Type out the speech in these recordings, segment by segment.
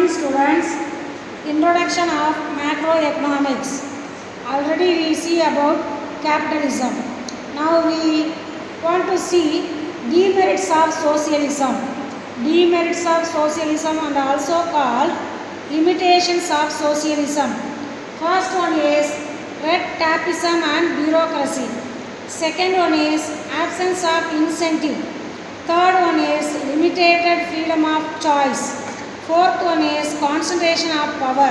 morning students. Introduction of macroeconomics. Already we see about capitalism. Now we want to see demerits of socialism. Demerits of socialism and also called limitations of socialism. First one is red tapeism and bureaucracy. Second one is absence of incentive. Third one is limited freedom of choice. Fourth one is concentration of power.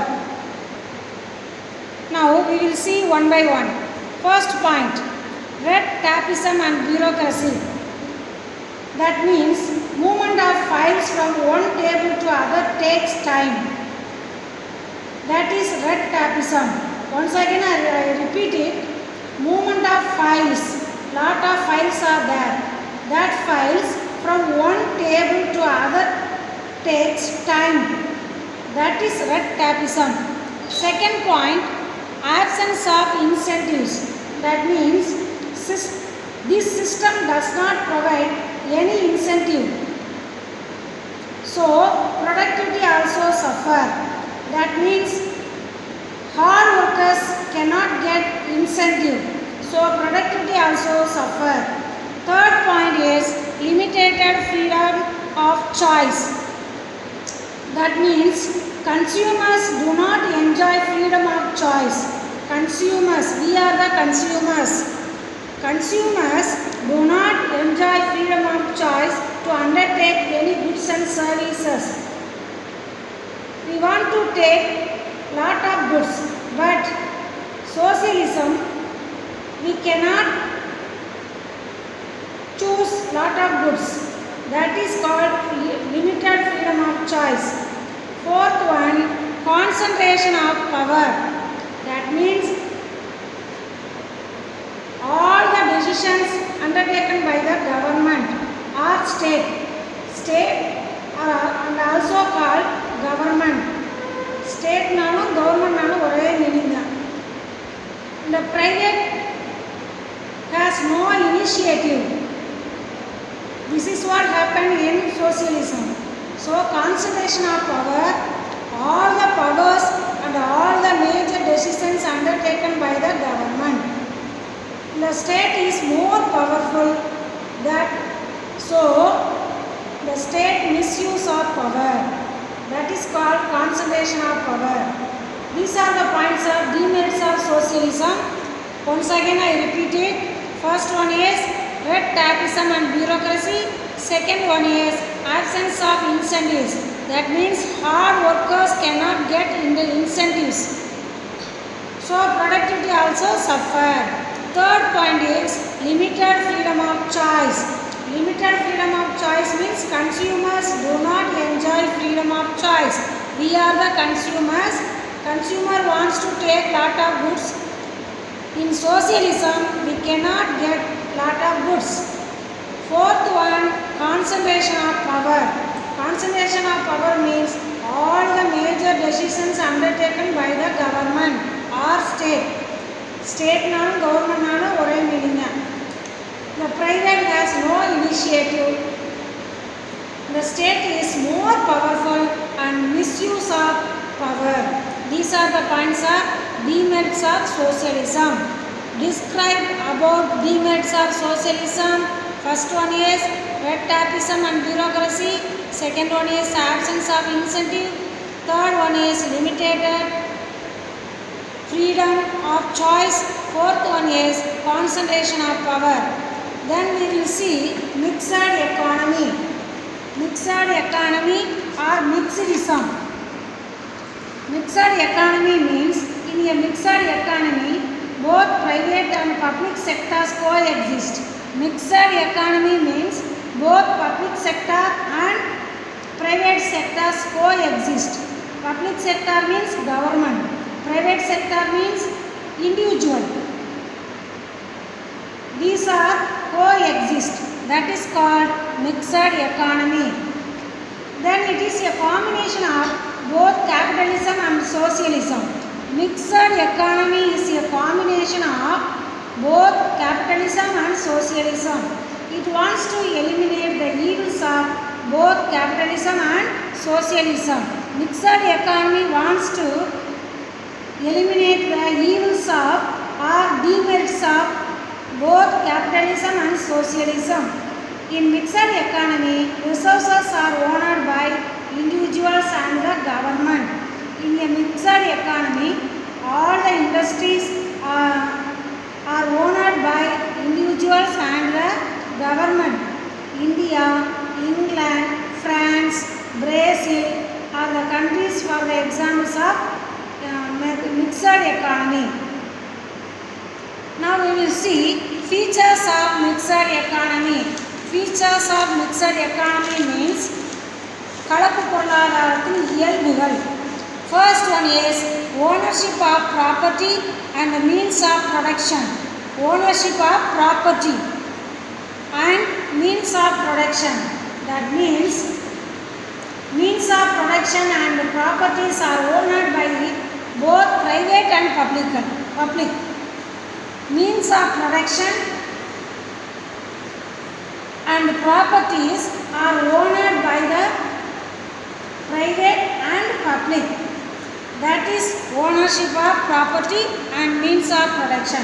Now we will see one by one. First point, red tapeism and bureaucracy. That means movement of files from one table to other takes time. That is red tapeism. Once again I repeat it. Movement of files. Lot of files are there. That files from one table to other takes time. That is red tapeism. Second point, absence of incentives. That means this system does not provide any incentive. So productivity also suffer. That means hard workers cannot get incentive. So productivity also suffer. Third point is limited freedom of choice. That means consumers do not enjoy freedom of choice. Consumers, we are the consumers. Consumers do not enjoy freedom of choice to undertake any goods and services. We want to take lot of goods, but socialism, we cannot choose lot of goods. That is called limited freedom of choice. Fourth one, concentration of power. That means all the decisions undertaken by the government or state. State and also called government. State nanu government nanu ore meaning. The private has no initiative. This is what happened in socialism. So concentration of power, all the powers and all the major decisions undertaken by the government. The state is more powerful that so the state misuse of power. That is called concentration of power. These are the points of demerits of socialism. Once again I repeat it. First one is red tapeism and bureaucracy. Second one is absence of incentives. That means hard workers cannot get in the incentives. So productivity also suffer. Third point is limited freedom of choice. Limited freedom of choice means consumers do not enjoy freedom of choice. We are the consumers. Consumer wants to take lot of goods. In socialism, we cannot get lot of goods. Fourth one, concentration of power. Concentration of power means all the major decisions undertaken by the government or state. State nanu government nanu ore meaning. The private has no initiative. The state is more powerful and misuse of power. These are the points of demerits of socialism. Describe about demerits of socialism. First one is red tapeism and bureaucracy. Second one is absence of incentive. Third one is limited freedom of choice. Fourth one is concentration of power. Then we will see mixed economy. Mixed economy or mixedism. Mixed economy means in a mixed economy both private and public sectors coexist. Mixed economy means both public sector and private sectors coexist. Public sector means government. Private sector means individual. These are coexist. That is called mixed economy. Then it is a combination of both capitalism and socialism. Mixed economy is a combination of both capitalism and socialism. It wants to eliminate the evils of both capitalism and socialism. Mixed economy wants to eliminate the evils of or demerits of both capitalism and socialism. In mixed economy, resources are owned by individuals and the government. In a mixed economy, all the industries are owned by individuals and the government. India, England, France, Brazil are the countries for the examples of mixed economy. Now we will see features of mixed economy. Features of mixed economy means கலப்பு பொருளாதாரத்தின் இயல்புகள். First one is ownership of property and the means of production. Ownership of property and means of production. That means of production and properties are owned by both private and public. Means of production and properties are owned by the private and public. That is ownership of property and means of production.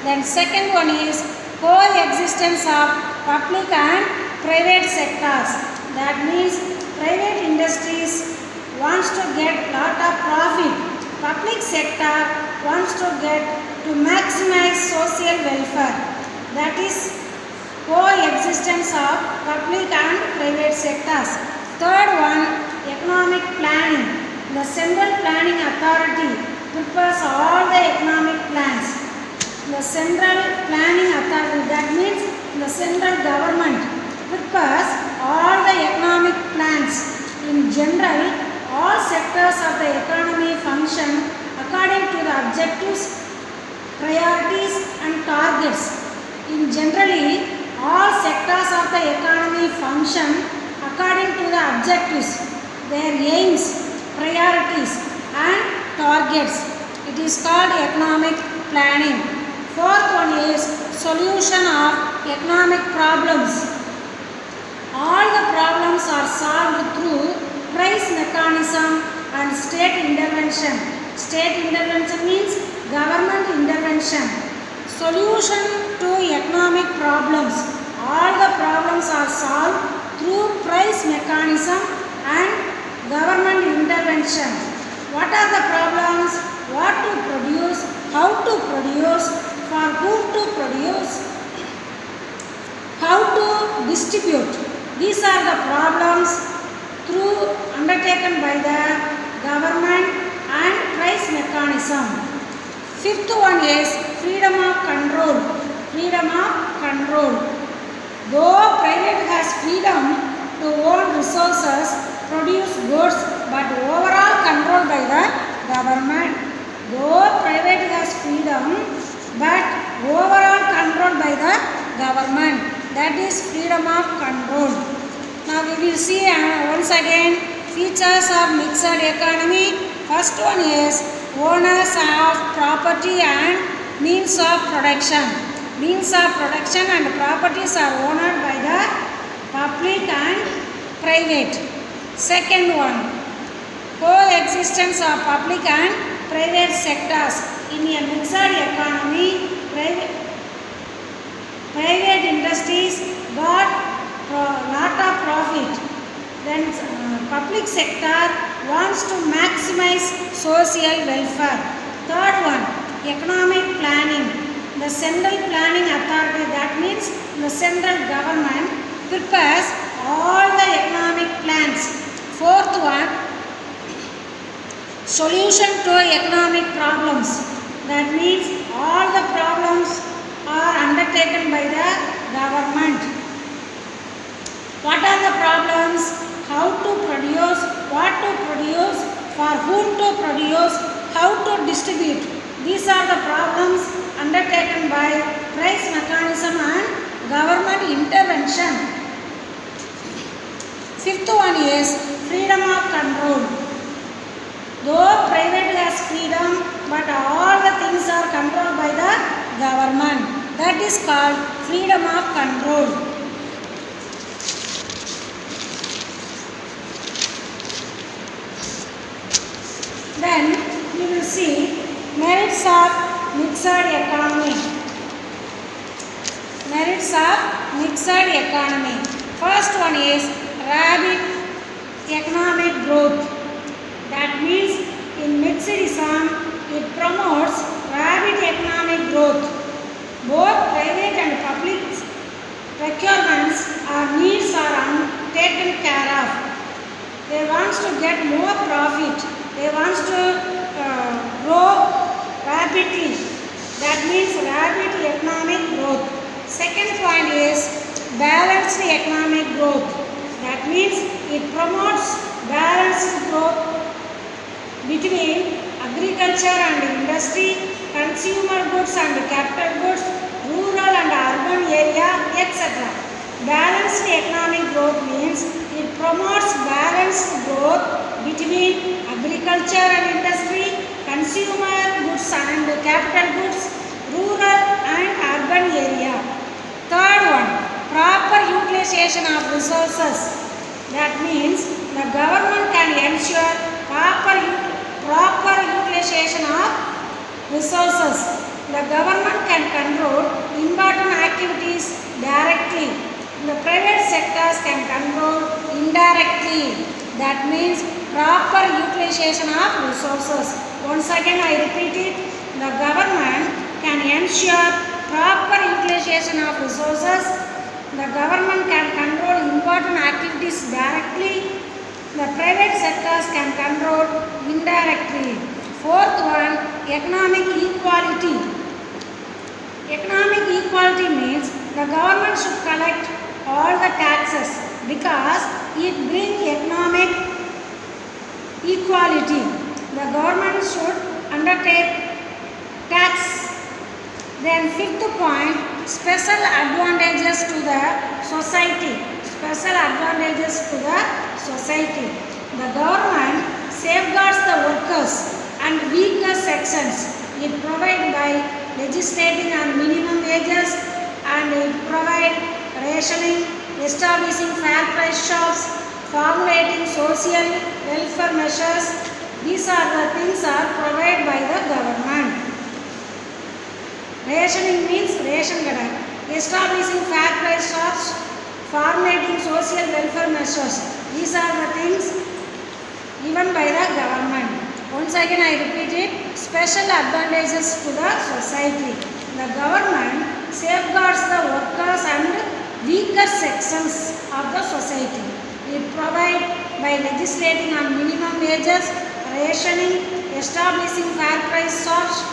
Then second one is coexistence of public and private sectors. That means private industries wants to get lot of profit. Public sector wants to get to maximize social welfare. That is coexistence of public and private sectors. Third one, economic planning. The central planning authority prepares all the economic plans. The central planning authority, that means the central government, prepares all the economic plans. In general, all sectors of the economy function according to the objectives, priorities and targets. In generally, all sectors of the economy function according to the objectives, their aims, priorities and targets. It is called economic planning. Fourth one is solution of economic problems. All the problems are solved through price mechanism and state intervention. State intervention means government intervention. Solution to economic problems. All the problems are solved through price mechanism and government intervention. What are the problems? What to produce? How to produce? For whom to produce? How to distribute? These are the problems undertaken by the government and price mechanism. Fifth one is freedom of control. Freedom of control. Though private has freedom to own resources, produce goods, but overall control by the government. Though private has freedom, but overall control by the government. That is freedom of control. Now we will see once again features of mixed economy. First one is owners of property and means of production. Means of production and properties are owned by the public and private. Second one, coexistence of public and private sectors. In a mixed economy, private industries got lot of profit. Then public sector wants to maximize social welfare. Third one, economic planning. The central planning authority, that means the central government, prepares all the economic plans. Fourth one, solution to economic problems. That means all the problems are undertaken by the government. What are the problems? How to produce, what to produce, for whom to produce, how to distribute. These are the problems undertaken by price mechanism and government intervention. Fifth one is freedom of control. Though private has freedom, but all the things are controlled by the government. That is called freedom of control. Then we will see merits of mixed economy. Merits of mixed economy. First one is rapid economic growth. That means in mixedism it promotes rapid economic growth. Both private and public procurements or needs are taken care of. They want to get more profit. They want to grow rapidly. That means rapid economic growth. Second point is balanced economic growth. That means it promotes balanced growth between agriculture and industry, consumer goods and capital goods, rural and urban area, etc. Balanced economic growth means it promotes balanced growth between agriculture and industry, consumer goods and capital goods, rural and urban area. Third one, proper utilization of resources. That means the government can ensure proper utilization of resources. The government can control important activities directly. The private sectors can control indirectly. That means proper utilization of resources. Once again I repeat it. The government can ensure proper utilization of resources. The government can control important activities directly. The private sectors can control indirectly. Fourth one, economic equality. Economic equality means the government should collect all the taxes because it brings economic equality. The government should undertake tax. Then fifth point, special advantages to the society. Special advantages to the society. The government safeguards the workers and weaker sections. It provides by legislating on minimum wages and it provides rationing, establishing fair price shops, formulating social welfare measures. These are the things are provided by the government. Rationing means ration kada. Establishing fair price shops, formulating social welfare measures. These are the things given by the government. Once again I repeat it, special advantages to the society. The government safeguards the workers and weaker sections of the society. It provides by legislating on minimum wages, rationing, establishing fair price shops,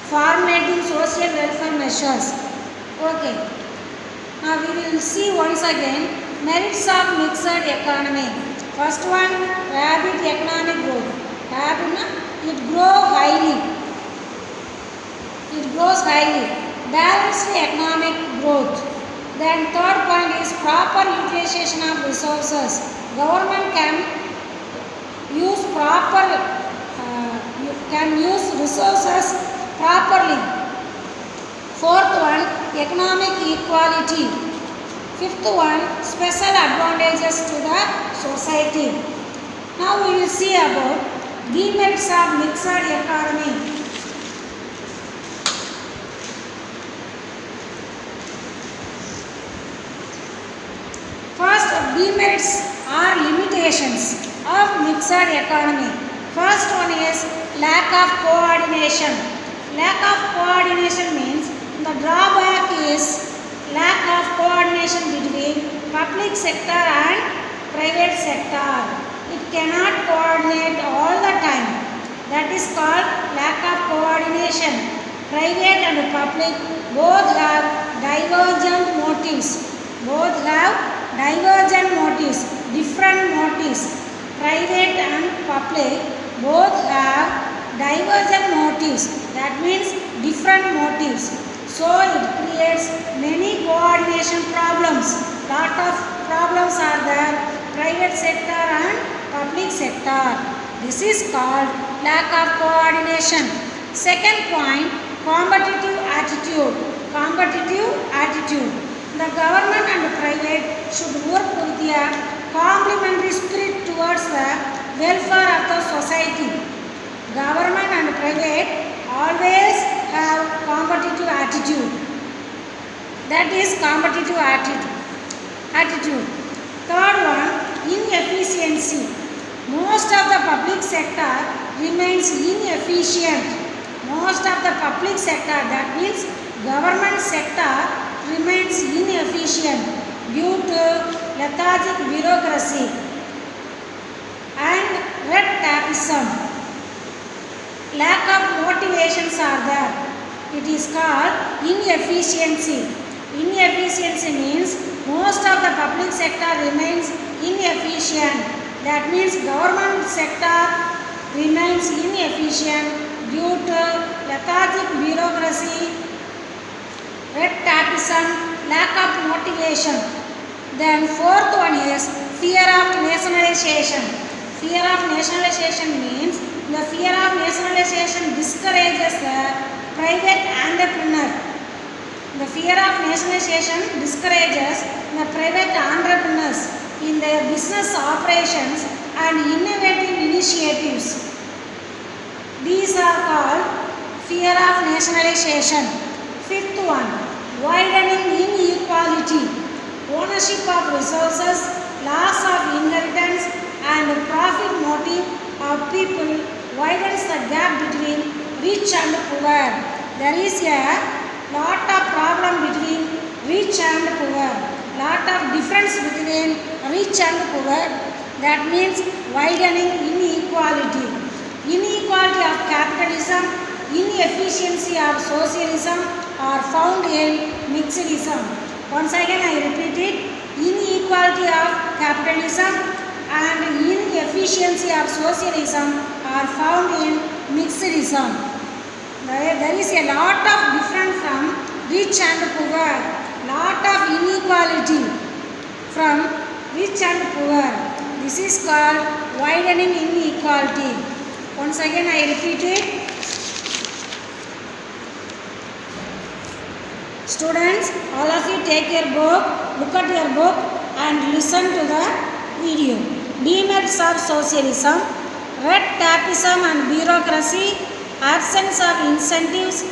formulating social welfare measures. Okay. Now we will see once again merits of mixed economy. First one, rapid economic growth. It grows highly. It grows highly. Balanced economic growth. Then third point is proper utilization of resources. Government can use resources properly. Fourth one, economic equality. Fifth one, special advantages to the society. Now we will see about demerits of mixed economy. First, demerits are limitations of mixed economy. First one is lack of coordination. Lack of coordination means the drawback is lack of coordination between public sector and private sector. It cannot coordinate all the time. That is called lack of coordination. Private and public both have divergent motives. Both have divergent motives, different motives. Private and public both have divergent motives. That means different motives. So it creates many coordination problems. Lot of problems are there, private sector and public sector. This is called lack of coordination. Second point, competitive attitude. Competitive attitude. The government and the private should work with a complementary spirit towards the welfare of the society. private always have competitive attitude. That is competitive attitude. Third one, inefficiency. Most of the public sector remains inefficient. Most of the public sector, that means government sector, remains inefficient due to lethargic bureaucracy and red tapeism. Lack of motivations are there. It is called inefficiency. Inefficiency means most of the public sector remains inefficient. That means government sector remains inefficient due to lethargic bureaucracy, red tapeism, lack of motivation. Then fourth one is fear of nationalization. Fear of nationalization means the fear of nationalization discourages the private entrepreneur. The fear of nationalization discourages the private entrepreneurs in their business operations and innovative initiatives. These are called fear of nationalization. Fifth one, widening inequality. Ownership of resources, loss of inheritance and profit motive of people widens the gap between rich and poor. There is a lot of problem between rich and poor. Lot of difference between rich and poor. That means widening inequality. Inequality of capitalism, inefficiency of socialism are found in mixedism. Once again I repeat it, inequality of capitalism and inefficiency of socialism are found in mixedism. There is a lot of difference from rich and poor, lot of inequality from rich and poor. This is called widening inequality. Once again I repeat it. Students, all of you take your book, look at your book and listen to the video. Demerits of socialism, red tapeism and bureaucracy, absence of incentives.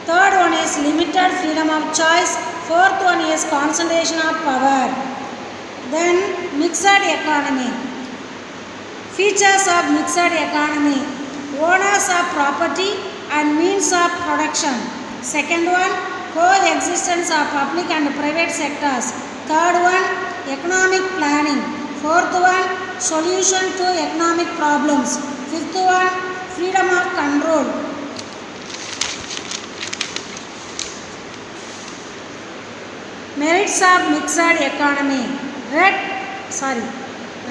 Third one is limited freedom of choice. Fourth one is concentration of power. Then mixed economy. Features of mixed economy: owners of property and means of production. Second one, coexistence of public and private sectors. Third one, economic planning. Fourth one, solution to economic problems. Fifth one, freedom of control. Merits of mixed economy: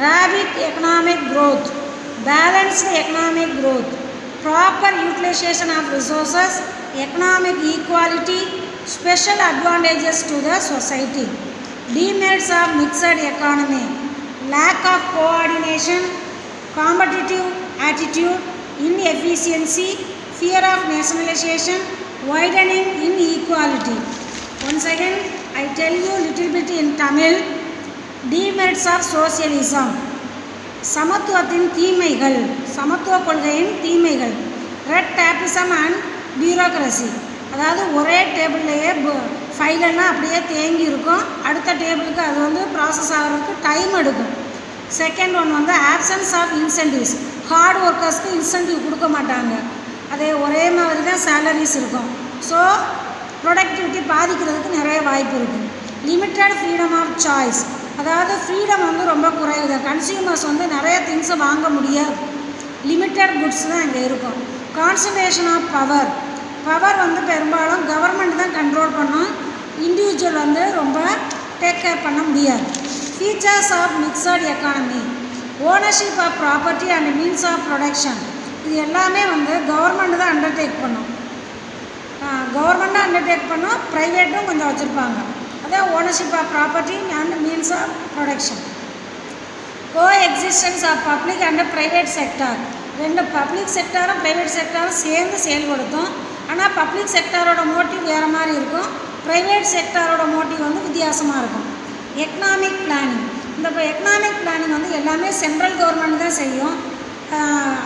rapid economic growth, balanced economic growth, proper utilization of resources, economic equality, special advantages to the society. Demerits of mixed economy: lack of coordination, competitive attitude, inefficiency, fear of nationalization, widening inequality. Once again I tell you little bit in Tamil. Demerits of socialism: சமத்துவத்தின் தீமைகள், சமத்துவ கொள்கையின் தீமைகள். Red tapism and bureaucracy, அதாவது ஒரே டேபிள்லேயே ஃபைலெல்லாம் அப்படியே தேங்கி இருக்கும், அடுத்த டேபிளுக்கு அது வந்து ப்ராசஸ் ஆகிறதுக்கு டைம் எடுக்கும். செகண்ட் ஒன் வந்து ஆப்சன்ஸ் ஆஃப் இன்சென்டிவ்ஸ், ஹார்ட் ஒர்க்கர்ஸ்க்கு இன்சென்டிவ் கொடுக்க மாட்டாங்க, அதே ஒரே மாதிரி தான் சேலரிஸ் இருக்கும். ஸோ ப்ரொடக்டிவிட்டி பாதிக்கிறதுக்கு நிறைய வாய்ப்பு இருக்குது. லிமிட்டட் ஃப்ரீடம் ஆஃப் சாய்ஸ், அதாவது ஃப்ரீடம் வந்து ரொம்ப குறைவு, கன்சியூமர்ஸ் வந்து நிறைய திங்ஸை வாங்க முடியாது, லிமிட்டட் குட்ஸ் தான் இங்கே இருக்கும். கான்சன்ட்ரேஷன் ஆஃப் பவர், பவர் வந்து பெரும்பாலும் கவர்மெண்ட் தான் கண்ட்ரோல் பண்ணும், இண்டிவிஜுவல் வந்து ரொம்ப டேக் கேர் பண்ண முடியாது. Features of mixed economy: ownership of property and means of production. இது எல்லாமே வந்து கவர்மெண்ட் தான் அண்டர்டேக் பண்ணும், கவர்மெண்ட்டும் அண்டர்டேக் பண்ணும், ப்ரைவேட்டும் கொஞ்சம் வச்சுருப்பாங்க. அதான் ownership of property and means of production. Coexistence of public and private sector, ரெண்டு பப்ளிக் செக்டாரும் ப்ரைவேட் செக்டாரும் சேர்ந்து செயல்படுத்தும். ஆனால் பப்ளிக் செக்டாரோட மோட்டிவ் வேறு மாதிரி இருக்கும், ப்ரைவேட் செக்டாரோட மோட்டிவ் வந்து வித்தியாசமாக இருக்கும். எக்கனாமிக் பிளானிங், இந்த எக்கனாமிக் பிளானிங் வந்து எல்லாமே சென்ட்ரல் கவர்மெண்ட் தான் செய்யும்,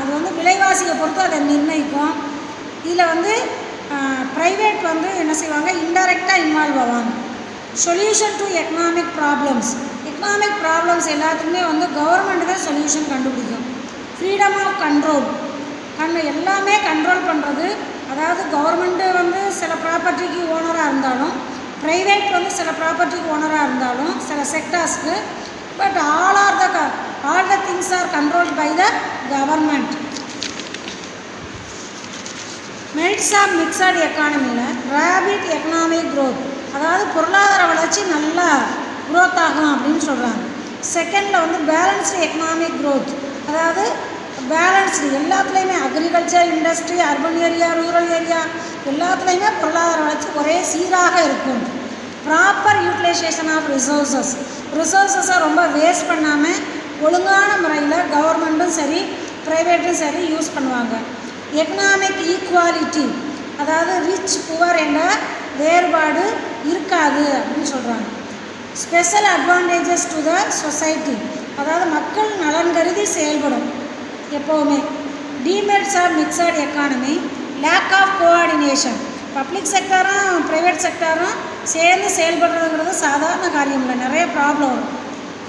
அது வந்து விலைவாசியை பொறுத்து அதை நிர்ணயிக்கும். இதில் வந்து ப்ரைவேட் வந்து என்ன செய்வாங்க, இன்டைரக்டாக இன்வால்வ் ஆவாங்க. சொல்யூஷன் டு எக்கனாமிக் ப்ராப்ளம்ஸ் எல்லாத்துக்குமே வந்து கவர்மெண்ட் தான் சொல்யூஷன் கண்டுபிடிக்கும். ஃப்ரீடம் ஆஃப் கண்ட்ரோல் எல்லாமே கண்ட்ரோல் பண்ணுறது, அதாவது கவர்மெண்ட்டு வந்து சில ப்ராப்பர்ட்டிக்கு ஓனராக இருந்தாலும், ப்ரைவேட் வந்து சில ப்ராப்பர்ட்டிக்கு ஓனராக இருந்தாலும் சில செக்டார்ஸ்க்கு, but all the things are controlled by the government. Merits of mixed எக்கானமியில் ரேபிட் எக்கனாமிக் க்ரோத், அதாவது பொருளாதார வளர்ச்சி நல்லா க்ரோத் ஆகும் அப்படின்னு சொல்கிறாங்க. செகண்டில் வந்து பேலன்ஸ்டு எக்கனாமிக் க்ரோத், அதாவது பேலன்ஸ்டு எல்லாத்துலேயுமே agriculture, industry, urban area, rural area எல்லாத்துலேயுமே பொருளாதார வளர்ச்சி ஒரே சீராக இருக்கும். ப்ராப்பர் யூட்டிலைசேஷன் ஆஃப் ரிசோர்ஸஸை ரொம்ப வேஸ்ட் பண்ணாமல் ஒழுங்கான முறையில் கவர்மெண்ட்டும் சரி ப்ரைவேட்டும் சரி யூஸ் பண்ணுவாங்க. எக்கனாமிக் ஈக்குவாலிட்டி, அதாவது ரிச் புவர் என்ற வேறுபாடு இருக்காது அப்படின்னு சொல்கிறாங்க. Special advantages to the society, அதாவது மக்கள் நலன் கருதி செயல்படும் எப்போவுமே. Demerits of mixed economy, lack of coordination, public செக்டரும் ப்ரைவேட் செக்டரும் சேர்ந்து செயல்படுறதுங்கிறது சாதாரண காரியம் இல்லை, நிறைய ப்ராப்ளம் வரும்.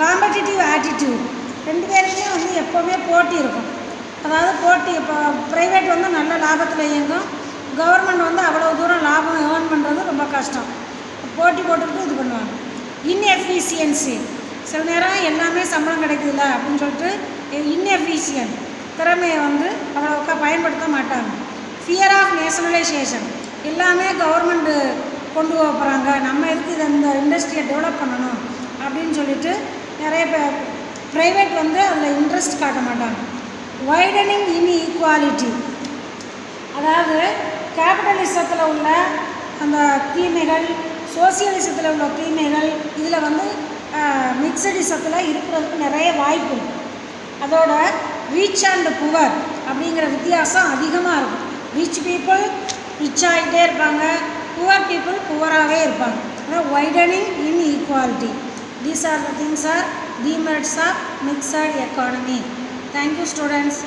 காம்படிட்டிவ் ஆட்டிடியூட், ரெண்டு பேருக்குமே வந்து எப்போவுமே போட்டி இருக்கும். அதாவது போட்டி, இப்போ ப்ரைவேட் வந்து நல்ல லாபத்தில் இயங்கும், கவர்மெண்ட் வந்து அவ்வளோ தூரம் லாபம் ஏர்ன் பண்ணுறது ரொம்ப கஷ்டம், போட்டி போட்டுக்கிட்டு இது பண்ணுவாங்க. இன்எஃபிஷியன்சி, சில நேரம் எல்லாமே சம்பளம் கிடைக்குதுல்ல அப்படின்னு சொல்லிட்டு இன்எஃபிஷியன்ட், திறமையை வந்து அவ்வளோக்கா பயன்படுத்த மாட்டாங்க. ஃபியர் ஆஃப் நேஷனலைசேஷன், எல்லாமே கவர்மெண்ட்டு கொண்டு போகிறாங்க, நம்ம எதுக்கு இதை இந்த இண்டஸ்ட்ரியை டெவலப் பண்ணணும் அப்படின்னு சொல்லிட்டு நிறைய பேர் ப்ரைவேட் வந்து அதில் இன்ட்ரெஸ்ட் காட்ட மாட்டாங்க. வைடனிங் இன்இக்வாலிட்டி, அதாவது கேபிட்டலிசத்தில் உள்ள அந்த தீமைகள், சோசியலிசத்தில் உள்ள தீமைகள் இதில் வந்து மிக்சடிசத்தில் இருக்கிறதுக்கு நிறைய வாய்ப்பு இருக்குது. அதோட ரிச் அண்ட் புவர் அப்படிங்கிற வித்தியாசம் அதிகமாக இருக்கும். ரிச் பீப்புள் ரிச் ஆகிட்டே இருப்பாங்க, புவர் பீப்புள் புவராகவே இருப்பாங்க. அதாவது widening inequality. These are the things are demerits of mixed economy. Thank you students.